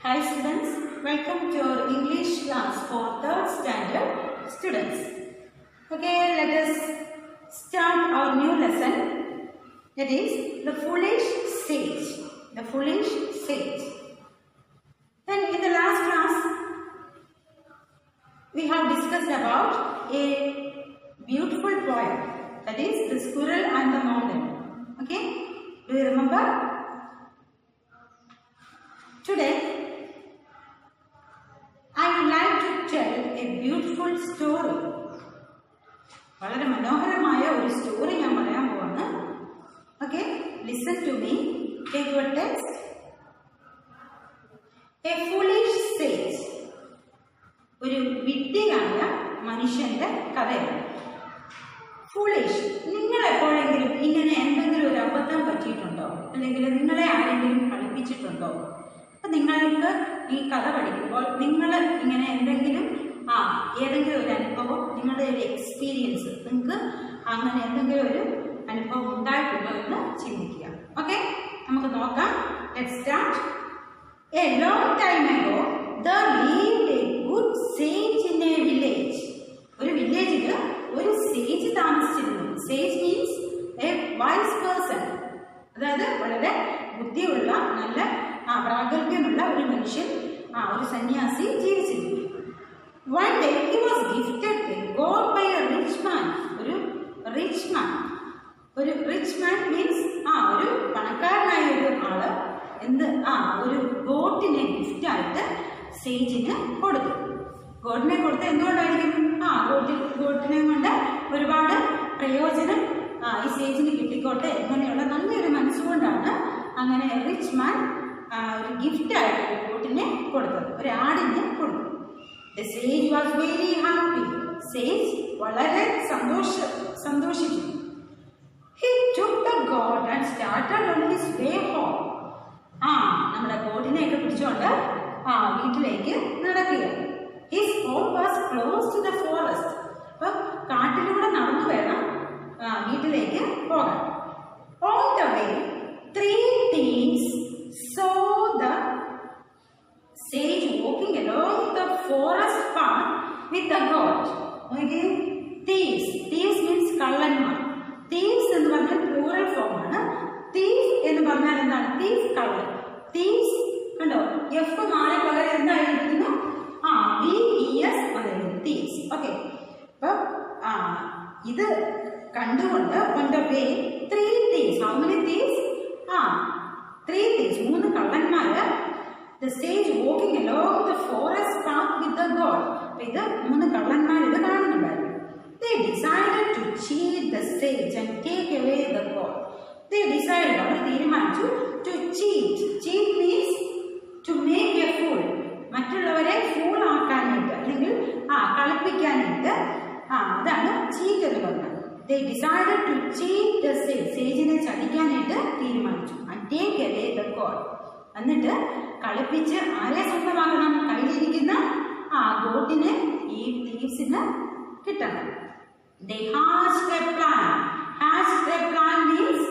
Hi students, welcome to our English class for 3rd standard students. Okay, let us start our new lesson. That is the foolish sage. The foolish sage. Then in the last class, we have discussed about a beautiful poem. That is the squirrel and the mountain. Okay, do you remember? Today, I would like to tell a beautiful story. വളരെ മനോഹരമായ ഒരു story ഞാൻ പറയാൻ പോവാണ്. Okay, listen to me. Take your text. A foolish sage. ഒരു വിഡ്ഢിയായ മനുഷ്യന്റെ കഥയാണ്. Foolish. നിങ്ങൾ എപ്പോഴെങ്കിലും ഇങ്ങനെ എന്തെങ്കിലും ഒരു അബദ്ധം പറ്റിയിട്ടുണ്ടോ? അല്ലെങ്കിൽ നിങ്ങളെ ആരെങ്കിലും കളിപ്പിച്ചിട്ടുണ്ടോ? നിങ്ങൾക്ക് ഈ കഥ പഠിക്കുമ്പോൾ നിങ്ങൾ ഇങ്ങനെ എന്തെങ്കിലും ഏതെങ്കിലും ഒരു അനുഭവം, നിങ്ങളുടെ ഒരു എക്സ്പീരിയൻസ്, നിങ്ങൾക്ക് അങ്ങനെ എന്തെങ്കിലും ഒരു അനുഭവം ഉണ്ടായിട്ടുണ്ടോ എന്ന് ചിന്തിക്കുക. ഓക്കെ, നമുക്ക് നോക്കാം. Let's start. A long time ago there lived a good sage in a village. ഒരു വില്ലേജിൽ ഒരു സേജ് താമസിച്ചിരുന്നു. Sage means a wise person, അതായത് വളരെ ബുദ്ധിയുള്ള, നല്ല പ്രാഗൽഭ്യമുള്ള ഒരു മനുഷ്യൻ, ഒരു സന്യാസി ജീവിച്ചിരുന്നു. One day he was gifted a goat by a rich man. ഒരു റിച്ച് മാൻ. ഒരു റിച്ച് മാൻ മീൻസ് ഒരു പണക്കാരനായ ഒരു ആള് ഒരു ഗോട്ടിനെ ഗിഫ്റ്റ് ആയിട്ട് സേജിന് കൊടുത്തു. ഗോട്ടിനെ കൊടുത്ത് എന്തുകൊണ്ടായിരിക്കും? ഗോട്ടിനെ കൊണ്ട് ഒരുപാട് പ്രയോജനം ഈ സേജിന് കിട്ടിക്കോട്ടെ അങ്ങനെയുള്ള നല്ലൊരു മനസ്സുകൊണ്ടാണ് അങ്ങനെ റിച്ച് മാൻ ഒരു ഗിഫ്റ്റ് ആയിട്ട് ഗോട്ടിനെ കൊടുത്തത്, ഒരു ആടിനെ കൊടുത്തു. The sage was very happy. Sage വളരെ സന്തോഷിച്ചു. He took the goat and started on his way home. നമ്മുടെ ഗോട്ടിനെയൊക്കെ പിടിച്ചുകൊണ്ട് വീട്ടിലേക്ക് നടക്കുക. His home was close to the forest. അപ്പൊ കാട്ടിലൂടെ നടന്നു വേണം വീട്ടിലേക്ക് പോകാൻ. On the way, 3 thieves saw the sage walking along the forest path with the goat. Okay, thieves means കള്ളന്മാർ. Thieves എന്ന് പറഞ്ഞാൽ പ്ലൂറൽ ഫോം ആണ്. Thief എന്ന് പറഞ്ഞാൽ എന്താണ്? Thief, കള്ളൻ. Thieves കണ്ടോ, എഫ് മാറി പകരം എന്തായിരുന്നു? VES അതായിരുന്നു thieves. ഓക്കെ, അപ്പൊ ഇത് കണ്ടുകൊണ്ട് on the way 3 thieves. How many thieves? 3 thieves, 3 കള്ളന്മാര്. The sage walking along the forest path with the goat. അപ്പൊ ഇത് 3 കള്ളന്മാർ ഇത് കാണുന്നുണ്ടായിരുന്നു. They decided to cheat the sage and take away the goat. They decided, അവർ തീരുമാനിച്ചു, to cheat. Cheat means to make a fool. മറ്റുള്ളവരെ fool ആക്കാനായിട്ട് അല്ലെങ്കിൽ കളിപ്പിക്കാനായിട്ട്, അതാണ് cheat എന്ന് പറഞ്ഞത്. They decided to cheat the sage. സേജിനെ ചതിക്കാനായിട്ട് തീരുമാനിച്ചു. And take away the goat. എന്നിട്ട് കളിപ്പിച്ച് ആരെ സ്വന്തമാക്കണം? കയ്യിലിരിക്കുന്ന ഗോട്ടിനെ ഈ thieves-ന് കിട്ടണം. They hatched a plan. Hatched a plan means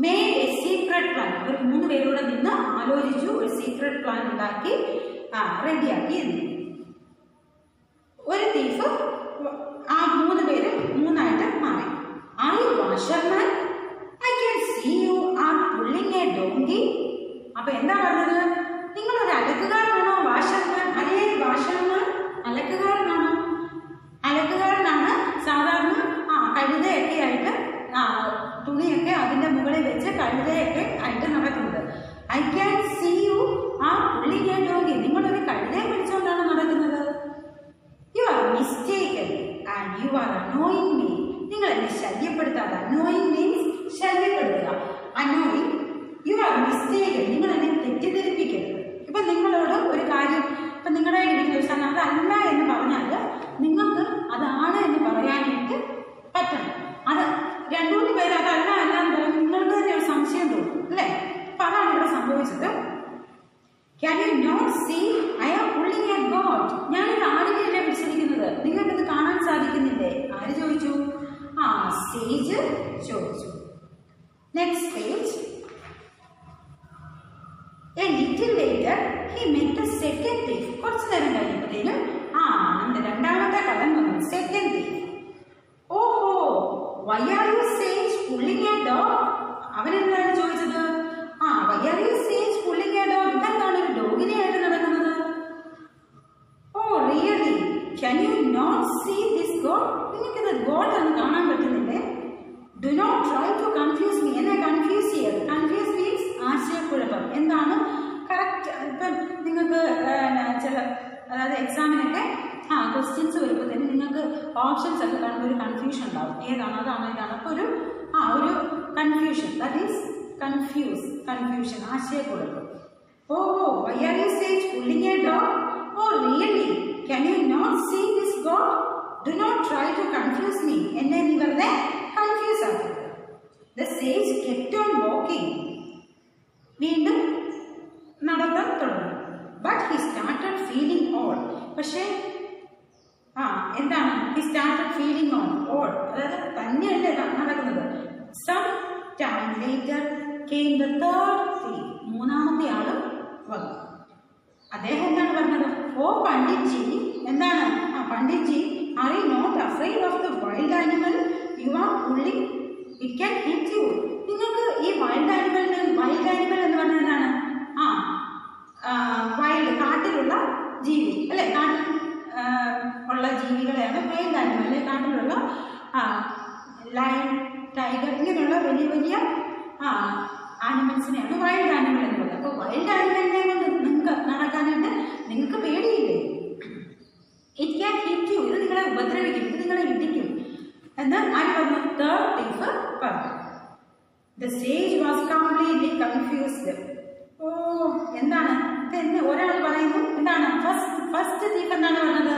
made a secret plan. അവർ 3 പേരോട് നിന്ന് ആലോചിച്ചു, ഒരു സീക്രട്ട് പ്ലാൻ ഉണ്ടാക്കി റെഡിയാക്കി. ഒരു തീഫ് 3 പേര് 3ആയിട്ട് മാറി. Are you washerman? I can see you are pulling a donkey. അപ്പൊ എന്താ പറഞ്ഞത്? നിങ്ങളൊരു അലക്കുകാരനാണോ? വാഷർമാൻ. അല്ലേ, വാഷർമാൻ അലക്കുകാരനാണോ? അലക്കുകാരനാണ് സാധാരണ കഴുതയൊക്കെ ആയിട്ട് തുണിയൊക്കെ അതിന്റെ മുകളിൽ വെച്ച് കഴുതയൊക്കെ ആയിട്ട് നടക്കുന്നത്. I can see you are pulling a donkey. നിങ്ങളൊരു കഴുതയെ പിടിച്ചുകൊണ്ടാണ് നടക്കുന്നത്. You are mistaken and you are annoying me. നിങ്ങൾ എന്നെ ശല്യപ്പെടുത്താതെ. അനോയിങ് മീൻസ് ശല്യപ്പെടുത്തുക. അനോയിങ്, യു ആർ മിസ്റ്റേക്കൻ, നിങ്ങൾ എന്നെ തെറ്റിദ്ധരിപ്പിക്കരുത്. ഇപ്പൊ നിങ്ങളോട് ഒരു കാര്യം, ഇപ്പൊ നിങ്ങളുടെ ഇരിക്കുന്ന ഒരു സാധനം അതല്ല എന്ന് പറഞ്ഞാൽ നിങ്ങൾക്ക് അതാണ് എന്ന് പറയാനായിട്ട് പറ്റണം. അത് 2-3 പേര് അതല്ല എന്ന് പറയുമ്പോൾ നിങ്ങൾക്ക് തന്നെ ഒരു സംശയം തോന്നും, അല്ലേ? അപ്പൊ അതാണ് ഇവിടെ സംഭവിച്ചത്. Can you not see I am pulling a goat? ഞാനൊരു ആടിനെയല്ലേ പിടിച്ചിരിക്കുന്നത്, നിങ്ങൾക്കിത് കാണാൻ സാധിക്കുന്നില്ലേ? ആര് ചോദിച്ചു? സേജ് ചോദിച്ചു. Next page. A little later, he met a second thief. കുറച്ചു നേരം കഴിഞ്ഞപ്പോഴത്തേനും നമ്മുടെ രണ്ടാമത്തെ കഥ വന്നു. Second thief. ഓഹോ, why are you sage pulling a dog? അവനെന്താണ് ചോദിച്ചത്? why are you sage pulling a dog? ഇതെന്താണ് ഒരു ഡോഗിനെ ആയിട്ട് നടക്കുന്നത്? Oh really? Can you not see this god? നിങ്ങൾക്കിത് ഗോഡ് എന്ന് കാണാൻ പറ്റുന്നില്ലേ? Do not try to confuse me. എന്നെ കൺഫ്യൂസ് ചെയ്യരുത്. കൺഫ്യൂസ് മീൻസ് ആശയക്കുഴപ്പം. എന്താണ് കറക്റ്റ്? ഇപ്പം നിങ്ങൾക്ക് ചില അതായത് എക്സാമിനൊക്കെ ക്വസ്റ്റ്യൻസ് വരുമ്പോൾ തന്നെ നിങ്ങൾക്ക് ഓപ്ഷൻസ് ഒക്കെ കാണുമ്പോൾ ഒരു കൺഫ്യൂഷൻ ഉണ്ടാവും. ഏതാണ്, അതാണോ, ഇതാണ്. അപ്പോൾ ഒരു കൺഫ്യൂഷൻ, ദാറ്റ് ഈസ് കൺഫ്യൂഷൻ, ആശയക്കുഴപ്പം. ഓഹോ, why are you sage pulling a dog? Oh really? Can you not see this god? Do not try to confuse me. എന്നെ നീ വെറുതെ കൺഫ്യൂസ് ആക്കരുത്. The sage kept on walking. വീണ്ടും നടത്താൻ തുടങ്ങി. But he started feeling odd. പക്ഷേ എന്താണ്? He started feeling odd. അതായത് തന്നെയല്ലേ നടക്കുന്നത്. Some time later came the third thief. മൂന്നാമത്തെ ആളും വന്നു. അദ്ദേഹം എന്താണ് പറഞ്ഞത്? ഓ പണ്ഡിറ്റ്ജി, എന്താണ്? Panditji, are you not afraid of the wild animal you are pulling? It can hit you. നിങ്ങൾക്ക് ഈ വൈൽഡ് ആനിമൽ എന്ന് പറഞ്ഞാൽ എന്താണ്? വൈൽഡ്, കാട്ടിലുള്ള ജീവി അല്ലെ, കാട്ടിൽ ഉള്ള ജീവികളെയാണ് വൈൽഡ് ആനിമൽ. അല്ലെ, കാട്ടിലുള്ള ലയൺ, ടൈഗർ, ഇങ്ങനെയുള്ള വലിയ വലിയ ആനിമൽസിനെയാണ് വൈൽഡ് ആനിമൽ എന്ന് പറയുന്നത്. അപ്പോൾ വൈൽഡ് ആനിമലിനെ കൊണ്ട് നിങ്ങൾക്ക് നടക്കാനായിട്ട് നിങ്ങൾക്ക് പേടിയില്ലേ? It can hit you. ഇത് നിങ്ങളെ ഉപദ്രവിക്കും, ഇത് നിങ്ങളെ ഇടിക്കും എന്ന് ആര് പറഞ്ഞു? തേർഡ് തീഫ് പറഞ്ഞു. The sage was completely confused. ഓ, എന്താണ് ഇതെന്ന് ഒരാൾ പറയുന്നു. എന്താണ് ഫസ്റ്റ് തീഫ് എന്താണ് പറഞ്ഞത്?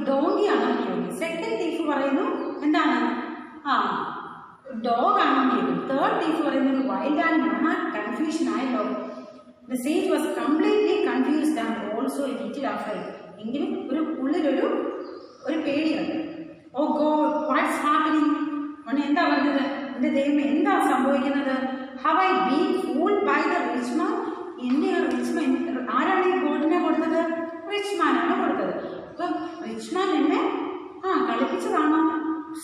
ഡോഗിയാണോ ചോദിക്കും. സെക്കൻഡ് തീഫ് പറയുന്നു എന്താണ്? ഡോഗ് ആണോ ചോദിക്കും. തേർഡ് തീഫ് പറയുന്നു ഒരു വൈൽഡ് ആനിമൽ. കൺഫ്യൂഷൻ ആയല്ലോ. The sage was completely confused and also a little afraid. എങ്കിലും ഉള്ളിലൊരു പേടിയുണ്ട്. ഓ ഗോഡ്, വാട്ട്സ് ഹാപ്പനിങ്? എന്താ പറഞ്ഞത്? എൻ്റെ ദൈവമേ, എന്താ സംഭവിക്കുന്നത്? Have I been fooled by the rich man? എന്നെ ആരാണ് ഈ ഗോഡിനെ കൊടുത്തത്? റിച്ച് മാനാണ് കൊടുത്തത്. അപ്പം റിച്ച് മാൻ എന്നെ കളിപ്പിച്ചതാണോ?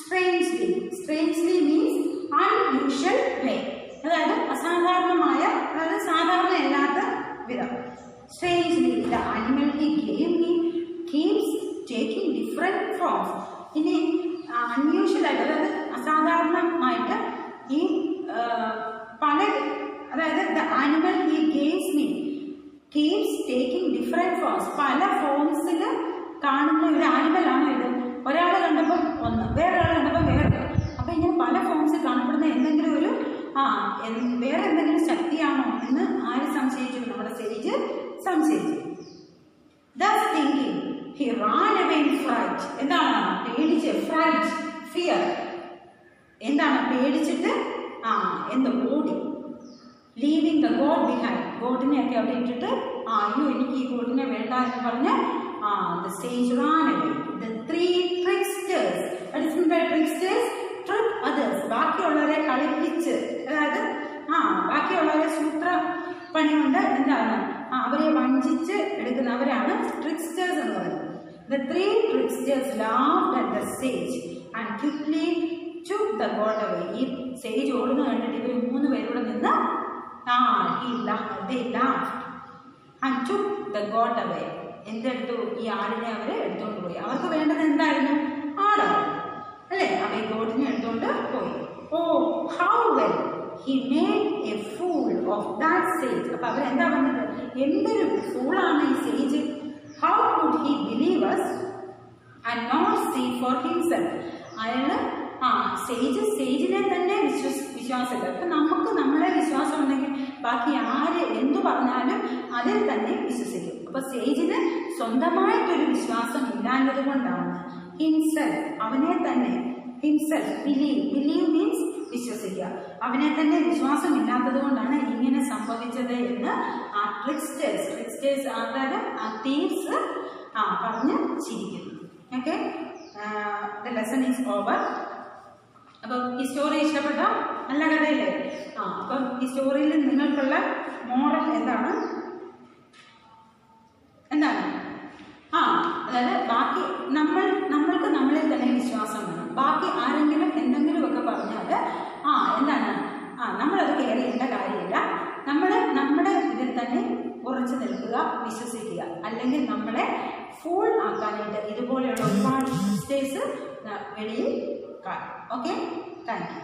സ്ട്രേഞ്ച്ലി മീൻസ് അൺയൂഷ്വൽ വേ, അതായത് അസാധാരണമായ, അതായത് സാധാരണയല്ലാത്ത വിധം. Strangely, the animal he gave me keeps taking different forms. ഇനി അൺയൂഷ്വൽ ആയിട്ട്, അതായത് അസാധാരണമായിട്ട് ഈ പല, അതായത് the animal he gives me keeps taking different forms. പല ഫോംസിൽ കാണുന്ന ഒരു ആനിമലാണ് ഇത്. ഒരാളെ കണ്ടപ്പോൾ ഒന്ന്, വേറൊരാളെ കണ്ടപ്പോൾ വേറെ. അപ്പം ഇങ്ങനെ പല ഫോംസിൽ കാണപ്പെടുന്ന എന്തെങ്കിലും ഒരു വേറെ എന്തെങ്കിലും ശക്തിയാണോ എന്ന് ആര് സംശയിച്ചു? നമ്മുടെ സേജ് സംശയിച്ചു. Thus thinking, he ran away in fright. എന്താണ് പേടിച്ച്? Fright, fear. എന്താണ് പേടിച്ചിട്ട്? ഓടി. Leaving the god behind. ഗോഡിനെയൊക്കെ അവിടെ ഇട്ടിട്ട് അയ്യോ എനിക്ക് ഈ ഗോഡിനെ വേണ്ട എന്ന് പറഞ്ഞ് the sage ran away. The three tricksters. What is meant by tricksters? Trick others. ബാക്കിയുള്ളവരെ കളിപ്പിച്ച്, അതായത് ബാക്കിയുള്ളവരെ സൂത്രപ്പണി കൊണ്ട് എന്താണ് അവരെ വഞ്ചിച്ച് എടുക്കുന്നവരാണ് ട്രിക്സ്റ്റേഴ്സ് എന്ന് പറയുന്നത്. The three tricksters laughed at the sage and quickly took the god away. ഈ സേജ് ഓടുന്ന കണ്ടിട്ട് ഇവർ മൂന്ന് പേരോട് നിന്ന് they laughed and took the god away. എന്തെടുത്തു? ഈ ആടിനെ അവർ എടുത്തുകൊണ്ട് പോയി. അവർക്ക് വേണ്ടത് എന്തായിരുന്നു? ആടാണ് അല്ലേ? അവ ഈ ഗോഡിനെ എടുത്തുകൊണ്ട് പോയി. ഓ how well he made a fool of that sage. അപ്പൊ അവരെന്താ പറഞ്ഞത്? എന്തൊരു ഫൂളാണ് ഈ sage. How could he believe us and not see for himself? അയാള് സേജിനെ തന്നെ വിശ്വാസമില്ല. അപ്പൊ നമുക്ക് നമ്മളെ വിശ്വാസം ഉണ്ടെങ്കിൽ ബാക്കി ആര് എന്തു പറഞ്ഞാലും അതിൽ തന്നെ വിശ്വസിക്കും. അപ്പൊ സേജിന് സ്വന്തമായിട്ടൊരു വിശ്വാസം ഇല്ലാഞ്ഞത് കൊണ്ടാണ് ഹിംസെൽഫ്, അവനെ തന്നെ, ഹിംസെൽഫ്, ബിലീവ് മീൻസ് വിശ്വസിക്കുക, അവനെ തന്നെ വിശ്വാസം ഇല്ലാത്തത് കൊണ്ടാണ് ഇങ്ങനെ സംഭവിച്ചത് എന്ന് ട്രിക്സ്റ്റേഴ്സ് അതായത് തീവ്സ് പറഞ്ഞ് ചിരിക്കുന്നു. Okay, the lesson is over. അപ്പം ഈ സ്റ്റോറി ഇഷ്ടപ്പെട്ട നല്ല കഥയില്ലേ? അപ്പം ഈ സ്റ്റോറിയിൽ നിങ്ങൾക്കുള്ള മോറൽ എന്താണ്? എന്താണ്? അതായത് ബാക്കി നമ്മൾക്ക് നമ്മളിൽ തന്നെ വിശ്വാസം വേണം. ബാക്കി ആരെങ്കിലും എന്തെങ്കിലുമൊക്കെ പറഞ്ഞാൽ എന്താണ് നമ്മളത് കെയർ ചെയ്യേണ്ട കാര്യമില്ല. നമ്മൾ നമ്മുടെ ഇതിൽ തന്നെ ഉറച്ചു നിൽക്കുക, വിശ്വസിക്കുക. അല്ലെങ്കിൽ നമ്മളെ ഫൂൾ ആക്കാനായിട്ട് ഇതുപോലെയുള്ള ഒരുപാട് മിസ്റ്റേക്സ് വെളിയിൽ കാണും. Okay, thank you.